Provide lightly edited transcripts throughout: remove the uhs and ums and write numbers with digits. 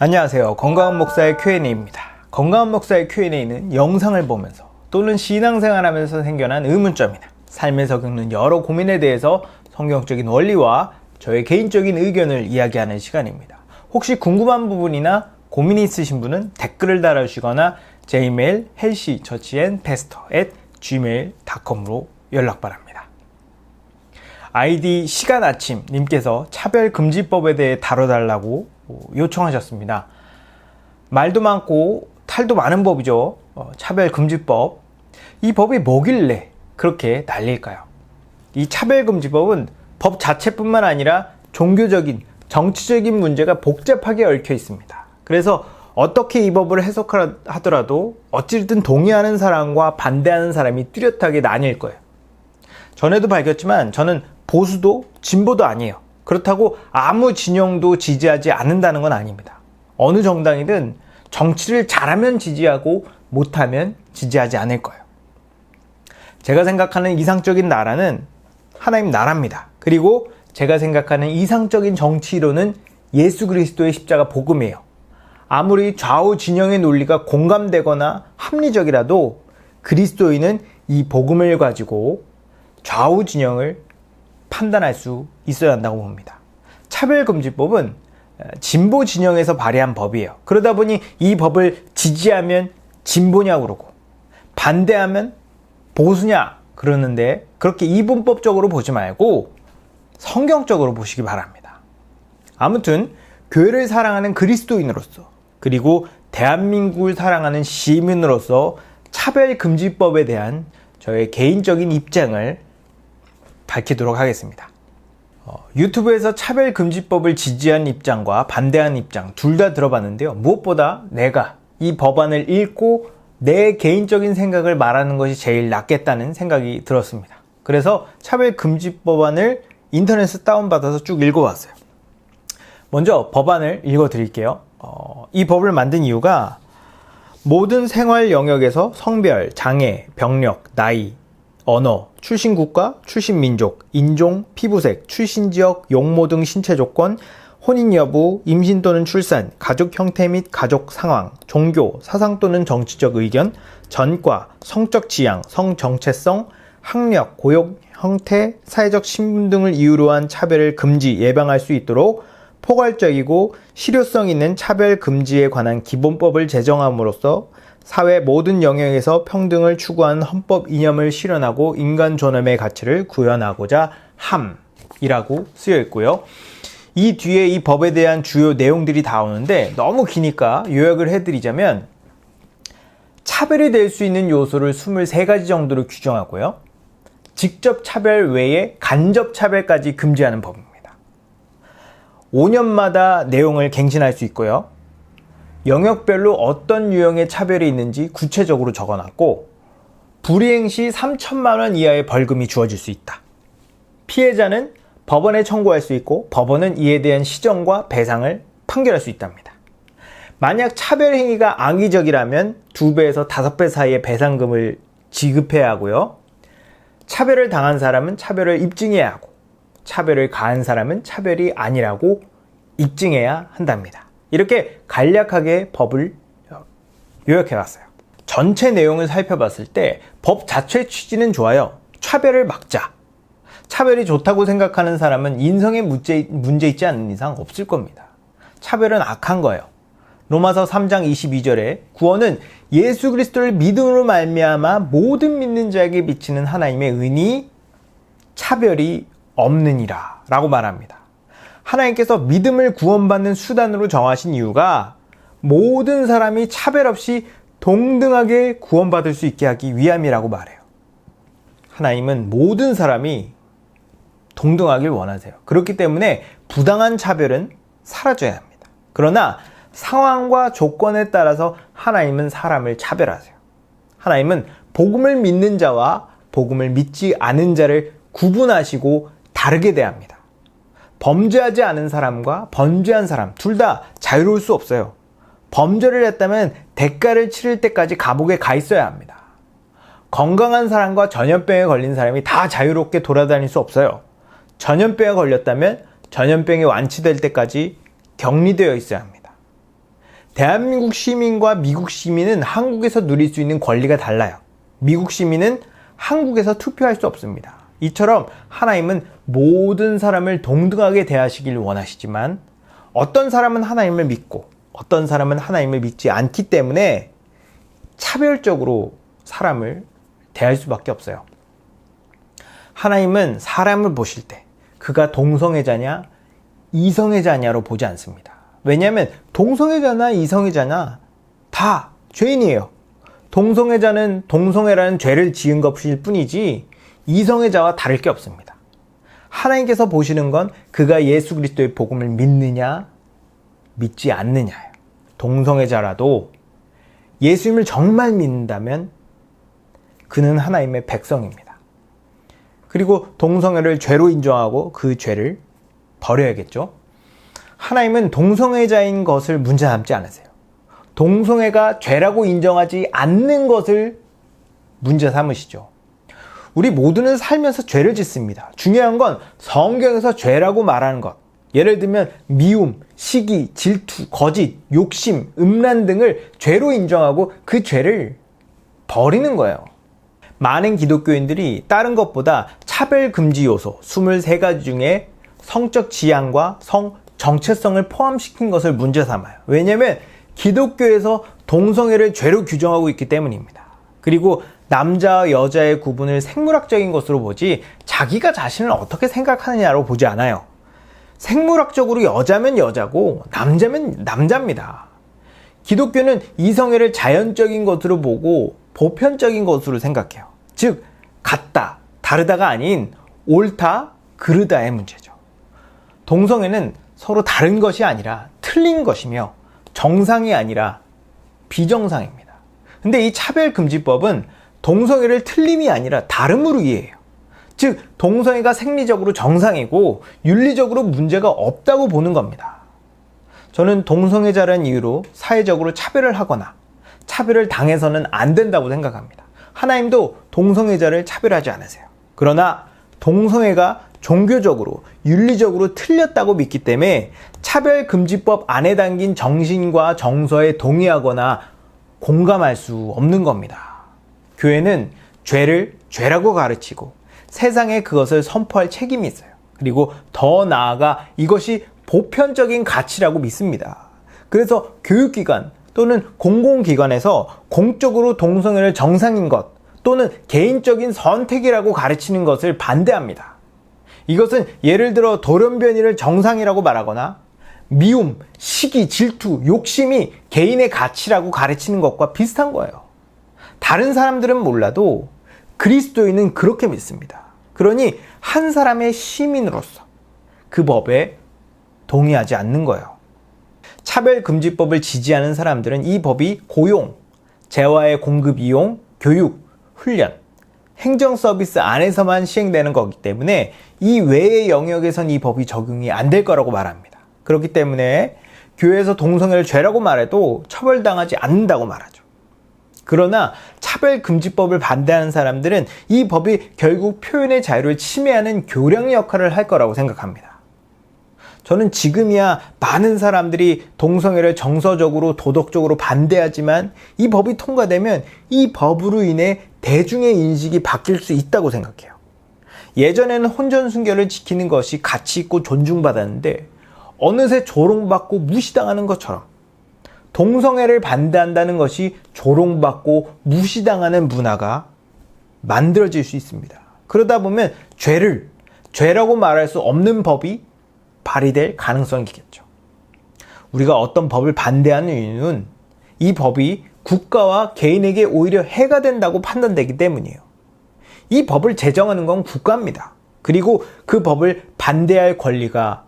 안녕하세요. 건강한 목사의 Q&A입니다. 건강한 목사의 Q&A는 영상을 보면서 또는 신앙생활하면서 생겨난 의문점이나 삶에서 겪는 여러 고민에 대해서 성경적인 원리와 저의 개인적인 의견을 이야기하는 시간입니다. 혹시 궁금한 부분이나 고민이 있으신 분은 댓글을 달아주시거나 제 이메일 healthychurchandpastor@gmail.com으로 연락 바랍니다. 아이디 시간아침 님께서 차별금지법에 대해 다뤄달라고 요청하셨습니다. 말도 많고 탈도 많은 법이죠. 차별금지법. 이 법이 뭐길래 그렇게 난리일까요? 이 차별금지법은 법 자체뿐만 아니라 종교적인, 정치적인 문제가 복잡하게 얽혀 있습니다. 그래서 어떻게 이 법을 해석하더라도 어찌됐든 동의하는 사람과 반대하는 사람이 뚜렷하게 나뉠 거예요. 전에도 밝혔지만 저는 보수도 진보도 아니에요. 그렇다고 아무 진영도 지지하지 않는다는 건 아닙니다. 어느 정당이든 정치를 잘하면 지지하고 못하면 지지하지 않을 거예요. 제가 생각하는 이상적인 나라는 하나님 나라입니다. 그리고 제가 생각하는 이상적인 정치 이론은 예수 그리스도의 십자가 복음이에요. 아무리 좌우 진영의 논리가 공감되거나 합리적이라도 그리스도인은 이 복음을 가지고 좌우 진영을 판단할 수 있어야 한다고 봅니다. 차별금지법은 진보 진영에서 발의한 법이에요. 그러다 보니 이 법을 지지하면 진보냐고 그러고 반대하면 보수냐 그러는데 그렇게 이분법적으로 보지 말고 성경적으로 보시기 바랍니다. 아무튼 교회를 사랑하는 그리스도인으로서 그리고 대한민국을 사랑하는 시민으로서 차별금지법에 대한 저의 개인적인 입장을 밝히도록 하겠습니다. 유튜브에서 차별금지법을 지지한 입장과 반대한 입장 둘 다 들어봤는데요. 무엇보다 내가 이 법안을 읽고 내 개인적인 생각을 말하는 것이 제일 낫겠다는 생각이 들었습니다. 그래서 차별금지법안을 인터넷에서 다운받아서 쭉 읽어봤어요. 먼저 법안을 읽어드릴게요. 이 법을 만든 이유가 모든 생활 영역에서 성별, 장애, 병력, 나이, 언어, 출신 국가, 출신 민족, 인종, 피부색, 출신 지역, 용모 등 신체 조건, 혼인 여부, 임신 또는 출산, 가족 형태 및 가족 상황, 종교, 사상 또는 정치적 의견, 전과, 성적 지향, 성 정체성, 학력, 고용 형태, 사회적 신분 등을 이유로 한 차별을 금지, 예방할 수 있도록 포괄적이고 실효성 있는 차별 금지에 관한 기본법을 제정함으로써 사회 모든 영역에서 평등을 추구하는 헌법 이념을 실현하고 인간 존엄의 가치를 구현하고자 함이라고 쓰여 있고요. 이 뒤에 이 법에 대한 주요 내용들이 다 오는데 너무 기니까 요약을 해드리자면 차별이 될 수 있는 요소를 23가지 정도로 규정하고요. 직접 차별 외에 간접 차별까지 금지하는 법입니다. 5년마다 내용을 갱신할 수 있고요. 영역별로 어떤 유형의 차별이 있는지 구체적으로 적어놨고 불이행 시 3천만 원 이하의 벌금이 주어질 수 있다. 피해자는 법원에 청구할 수 있고 법원은 이에 대한 시정과 배상을 판결할 수 있답니다. 만약 차별 행위가 악의적이라면 2배에서 5배 사이의 배상금을 지급해야 하고요. 차별을 당한 사람은 차별을 입증해야 하고 차별을 가한 사람은 차별이 아니라고 입증해야 한답니다. 이렇게 간략하게 법을 요약해봤어요. 전체 내용을 살펴봤을 때 법 자체 취지는 좋아요. 차별을 막자. 차별이 좋다고 생각하는 사람은 인성에 문제 있지 않는 이상 없을 겁니다. 차별은 악한 거예요. 로마서 3장 22절에 구원은 예수 그리스도를 믿음으로 말미암아 모든 믿는 자에게 비치는 하나님의 은이 차별이 없느니라 라고 말합니다. 하나님께서 믿음을 구원받는 수단으로 정하신 이유가 모든 사람이 차별 없이 동등하게 구원받을 수 있게 하기 위함이라고 말해요. 하나님은 모든 사람이 동등하길 원하세요. 그렇기 때문에 부당한 차별은 사라져야 합니다. 그러나 상황과 조건에 따라서 하나님은 사람을 차별하세요. 하나님은 복음을 믿는 자와 복음을 믿지 않은 자를 구분하시고 다르게 대합니다. 범죄하지 않은 사람과 범죄한 사람 둘 다 자유로울 수 없어요. 범죄를 했다면 대가를 치를 때까지 감옥에 가 있어야 합니다. 건강한 사람과 전염병에 걸린 사람이 다 자유롭게 돌아다닐 수 없어요. 전염병에 걸렸다면 전염병이 완치될 때까지 격리되어 있어야 합니다. 대한민국 시민과 미국 시민은 한국에서 누릴 수 있는 권리가 달라요. 미국 시민은 한국에서 투표할 수 없습니다. 이처럼 하나님은 모든 사람을 동등하게 대하시길 원하시지만 어떤 사람은 하나님을 믿고 어떤 사람은 하나님을 믿지 않기 때문에 차별적으로 사람을 대할 수밖에 없어요. 하나님은 사람을 보실 때 그가 동성애자냐 이성애자냐로 보지 않습니다. 왜냐하면 동성애자나 이성애자나 다 죄인이에요. 동성애자는 동성애라는 죄를 지은 것일 뿐이지 이성애자와 다를 게 없습니다. 하나님께서 보시는 건 그가 예수 그리스도의 복음을 믿느냐 믿지 않느냐예요. 동성애자라도 예수님을 정말 믿는다면 그는 하나님의 백성입니다. 그리고 동성애를 죄로 인정하고 그 죄를 버려야겠죠. 하나님은 동성애자인 것을 문제 삼지 않으세요. 동성애가 죄라고 인정하지 않는 것을 문제 삼으시죠. 우리 모두는 살면서 죄를 짓습니다. 중요한 건 성경에서 죄라고 말하는 것. 예를 들면 미움, 시기, 질투, 거짓, 욕심, 음란 등을 죄로 인정하고 그 죄를 버리는 거예요. 많은 기독교인들이 다른 것보다 차별금지 요소 23가지 중에 성적 지향과 성 정체성을 포함시킨 것을 문제 삼아요. 왜냐하면 기독교에서 동성애를 죄로 규정하고 있기 때문입니다. 그리고 남자와 여자의 구분을 생물학적인 것으로 보지 자기가 자신을 어떻게 생각하느냐로 보지 않아요. 생물학적으로 여자면 여자고 남자면 남자입니다. 기독교는 이성애를 자연적인 것으로 보고 보편적인 것으로 생각해요. 즉 같다, 다르다가 아닌 옳다, 그르다의 문제죠. 동성애는 서로 다른 것이 아니라 틀린 것이며 정상이 아니라 비정상입니다. 근데 이 차별금지법은 동성애를 틀림이 아니라 다름으로 이해해요. 즉 동성애가 생리적으로 정상이고 윤리적으로 문제가 없다고 보는 겁니다. 저는 동성애자라는 이유로 사회적으로 차별을 하거나 차별을 당해서는 안 된다고 생각합니다. 하나님도 동성애자를 차별하지 않으세요. 그러나 동성애가 종교적으로 윤리적으로 틀렸다고 믿기 때문에 차별금지법 안에 담긴 정신과 정서에 동의하거나 공감할 수 없는 겁니다. 교회는 죄를 죄라고 가르치고 세상에 그것을 선포할 책임이 있어요. 그리고 더 나아가 이것이 보편적인 가치라고 믿습니다. 그래서 교육기관 또는 공공기관에서 공적으로 동성애를 정상인 것 또는 개인적인 선택이라고 가르치는 것을 반대합니다. 이것은 예를 들어 돌연변이를 정상이라고 말하거나 미움, 시기, 질투, 욕심이 개인의 가치라고 가르치는 것과 비슷한 거예요. 다른 사람들은 몰라도 그리스도인은 그렇게 믿습니다. 그러니 한 사람의 시민으로서 그 법에 동의하지 않는 거예요. 차별금지법을 지지하는 사람들은 이 법이 고용, 재화의 공급 이용, 교육, 훈련, 행정 서비스 안에서만 시행되는 거기 때문에 이 외의 영역에선 이 법이 적용이 안 될 거라고 말합니다. 그렇기 때문에 교회에서 동성애를 죄라고 말해도 처벌당하지 않는다고 말하죠. 그러나 차별금지법을 반대하는 사람들은 이 법이 결국 표현의 자유를 침해하는 교량 역할을 할 거라고 생각합니다. 저는 지금이야 많은 사람들이 동성애를 정서적으로 도덕적으로 반대하지만 이 법이 통과되면 이 법으로 인해 대중의 인식이 바뀔 수 있다고 생각해요. 예전에는 혼전순결을 지키는 것이 가치 있고 존중받았는데 어느새 조롱받고 무시당하는 것처럼 동성애를 반대한다는 것이 조롱받고 무시당하는 문화가 만들어질 수 있습니다. 그러다 보면 죄라고 말할 수 없는 법이 발의될 가능성이 있겠죠. 우리가 어떤 법을 반대하는 이유는 이 법이 국가와 개인에게 오히려 해가 된다고 판단되기 때문이에요. 이 법을 제정하는 건 국가입니다. 그리고 그 법을 반대할 권리가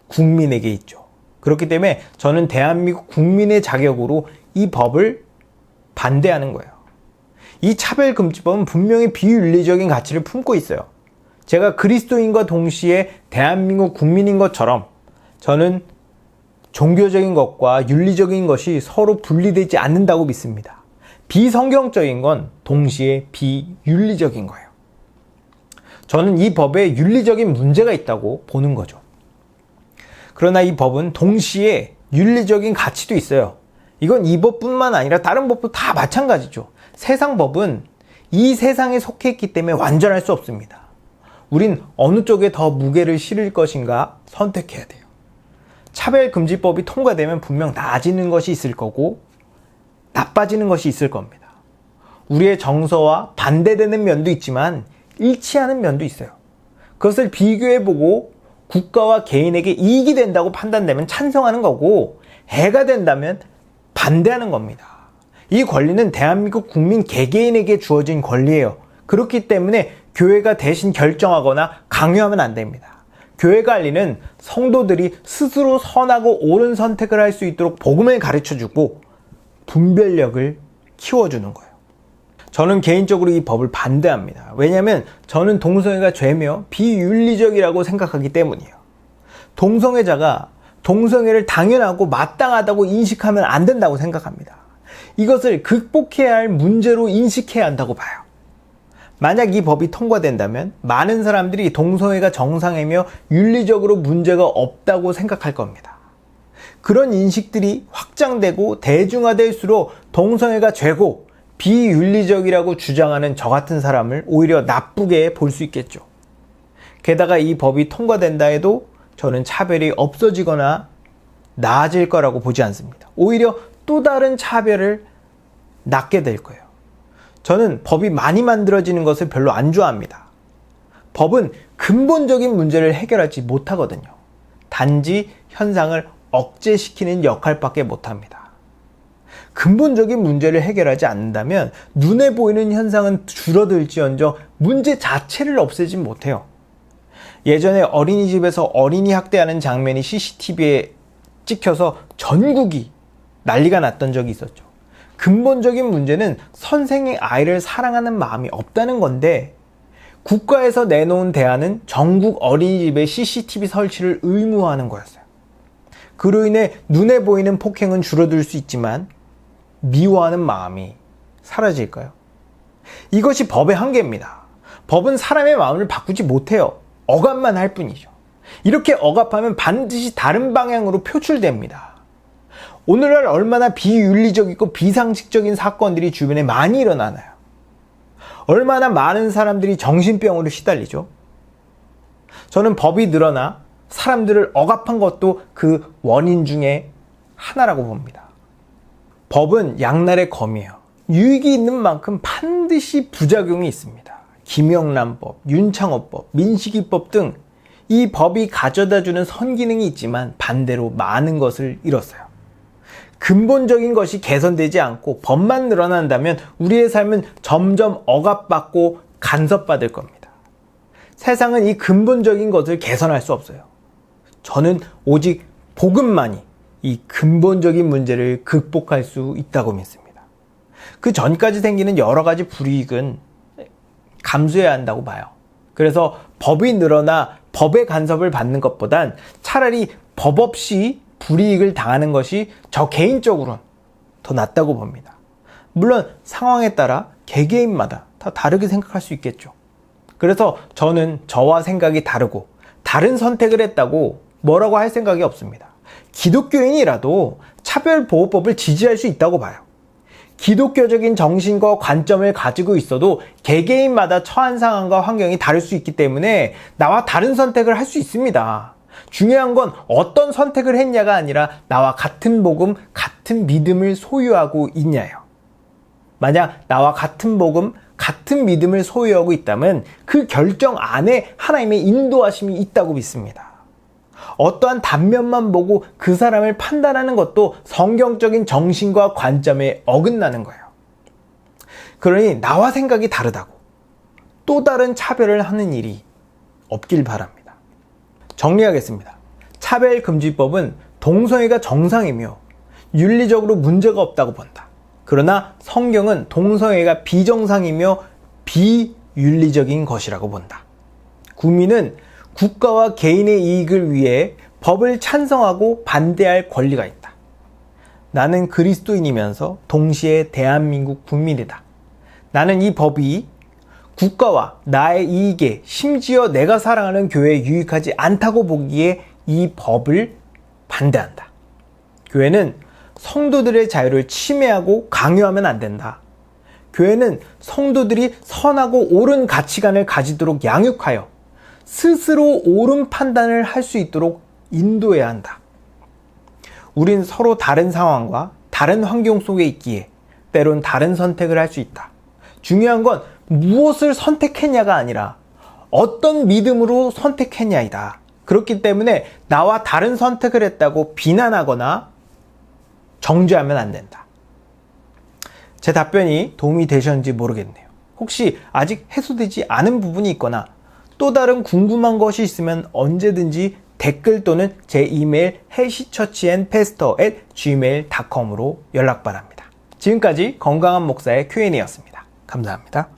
국민에게 있죠. 그렇기 때문에 저는 대한민국 국민의 자격으로 이 법을 반대하는 거예요. 이 차별금지법은 분명히 비윤리적인 가치를 품고 있어요. 제가 그리스도인과 동시에 대한민국 국민인 것처럼 저는 종교적인 것과 윤리적인 것이 서로 분리되지 않는다고 믿습니다. 비성경적인 건 동시에 비윤리적인 거예요. 저는 이 법에 윤리적인 문제가 있다고 보는 거죠. 그러나 이 법은 동시에 윤리적인 가치도 있어요. 이건 이 법뿐만 아니라 다른 법도 다 마찬가지죠. 세상 법은 이 세상에 속해 있기 때문에 완전할 수 없습니다. 우린 어느 쪽에 더 무게를 실을 것인가 선택해야 돼요. 차별금지법이 통과되면 분명 나아지는 것이 있을 거고 나빠지는 것이 있을 겁니다. 우리의 정서와 반대되는 면도 있지만 일치하는 면도 있어요. 그것을 비교해보고 국가와 개인에게 이익이 된다고 판단되면 찬성하는 거고 해가 된다면 반대하는 겁니다. 이 권리는 대한민국 국민 개개인에게 주어진 권리예요. 그렇기 때문에 교회가 대신 결정하거나 강요하면 안 됩니다. 교회 관리는 성도들이 스스로 선하고 옳은 선택을 할 수 있도록 복음을 가르쳐주고 분별력을 키워주는 거예요. 저는 개인적으로 이 법을 반대합니다. 왜냐하면 저는 동성애가 죄며 비윤리적이라고 생각하기 때문이에요. 동성애자가 동성애를 당연하고 마땅하다고 인식하면 안 된다고 생각합니다. 이것을 극복해야 할 문제로 인식해야 한다고 봐요. 만약 이 법이 통과된다면 많은 사람들이 동성애가 정상이며 윤리적으로 문제가 없다고 생각할 겁니다. 그런 인식들이 확장되고 대중화될수록 동성애가 죄고 비윤리적이라고 주장하는 저 같은 사람을 오히려 나쁘게 볼 수 있겠죠. 게다가 이 법이 통과된다 해도 저는 차별이 없어지거나 나아질 거라고 보지 않습니다. 오히려 또 다른 차별을 낳게 될 거예요. 저는 법이 많이 만들어지는 것을 별로 안 좋아합니다. 법은 근본적인 문제를 해결하지 못하거든요. 단지 현상을 억제시키는 역할밖에 못합니다. 근본적인 문제를 해결하지 않는다면 눈에 보이는 현상은 줄어들지언정 문제 자체를 없애진 못해요. 예전에 어린이집에서 어린이 학대하는 장면이 CCTV에 찍혀서 전국이 난리가 났던 적이 있었죠. 근본적인 문제는 선생이 아이를 사랑하는 마음이 없다는 건데 국가에서 내놓은 대안은 전국 어린이집에 CCTV 설치를 의무화하는 거였어요. 그로 인해 눈에 보이는 폭행은 줄어들 수 있지만 미워하는 마음이 사라질까요? 이것이 법의 한계입니다. 법은 사람의 마음을 바꾸지 못해요. 억압만 할 뿐이죠. 이렇게 억압하면 반드시 다른 방향으로 표출됩니다. 오늘날 얼마나 비윤리적이고 비상식적인 사건들이 주변에 많이 일어나나요? 얼마나 많은 사람들이 정신병으로 시달리죠? 저는 법이 늘어나 사람들을 억압한 것도 그 원인 중에 하나라고 봅니다. 법은 양날의 검이에요. 유익이 있는 만큼 반드시 부작용이 있습니다. 김영란법, 윤창호법, 민식이법 등 이 법이 가져다주는 선기능이 있지만 반대로 많은 것을 잃었어요. 근본적인 것이 개선되지 않고 법만 늘어난다면 우리의 삶은 점점 억압받고 간섭받을 겁니다. 세상은 이 근본적인 것을 개선할 수 없어요. 저는 오직 복음만이 이 근본적인 문제를 극복할 수 있다고 믿습니다. 그 전까지 생기는 여러 가지 불이익은 감수해야 한다고 봐요. 그래서 법이 늘어나 법의 간섭을 받는 것보단 차라리 법 없이 불이익을 당하는 것이 저 개인적으로는 더 낫다고 봅니다. 물론 상황에 따라 개개인마다 다 다르게 생각할 수 있겠죠. 그래서 저는 저와 생각이 다르고 다른 선택을 했다고 뭐라고 할 생각이 없습니다. 기독교인이라도 차별보호법을 지지할 수 있다고 봐요. 기독교적인 정신과 관점을 가지고 있어도 개개인마다 처한 상황과 환경이 다를 수 있기 때문에 나와 다른 선택을 할 수 있습니다. 중요한 건 어떤 선택을 했냐가 아니라 나와 같은 복음, 같은 믿음을 소유하고 있냐예요. 만약 나와 같은 복음, 같은 믿음을 소유하고 있다면 그 결정 안에 하나님의 인도하심이 있다고 믿습니다. 어떠한 단면만 보고 그 사람을 판단하는 것도 성경적인 정신과 관점에 어긋나는 거예요. 그러니 나와 생각이 다르다고 또 다른 차별을 하는 일이 없길 바랍니다. 정리하겠습니다. 차별금지법은 동성애가 정상이며 윤리적으로 문제가 없다고 본다. 그러나 성경은 동성애가 비정상이며 비윤리적인 것이라고 본다. 국민은 국가와 개인의 이익을 위해 법을 찬성하고 반대할 권리가 있다. 나는 그리스도인이면서 동시에 대한민국 국민이다. 나는 이 법이 국가와 나의 이익에 심지어 내가 사랑하는 교회에 유익하지 않다고 보기에 이 법을 반대한다. 교회는 성도들의 자유를 침해하고 강요하면 안 된다. 교회는 성도들이 선하고 옳은 가치관을 가지도록 양육하여 스스로 옳은 판단을 할 수 있도록 인도해야 한다. 우린 서로 다른 상황과 다른 환경 속에 있기에 때론 다른 선택을 할 수 있다. 중요한 건 무엇을 선택했냐가 아니라 어떤 믿음으로 선택했냐이다. 그렇기 때문에 나와 다른 선택을 했다고 비난하거나 정죄하면 안 된다. 제 답변이 도움이 되셨는지 모르겠네요. 혹시 아직 해소되지 않은 부분이 있거나 또 다른 궁금한 것이 있으면 언제든지 댓글 또는 제 이메일 hel시처치앤패스터@gmail.com으로 연락 바랍니다. 지금까지 건강한 목사의 Q&A였습니다. 감사합니다.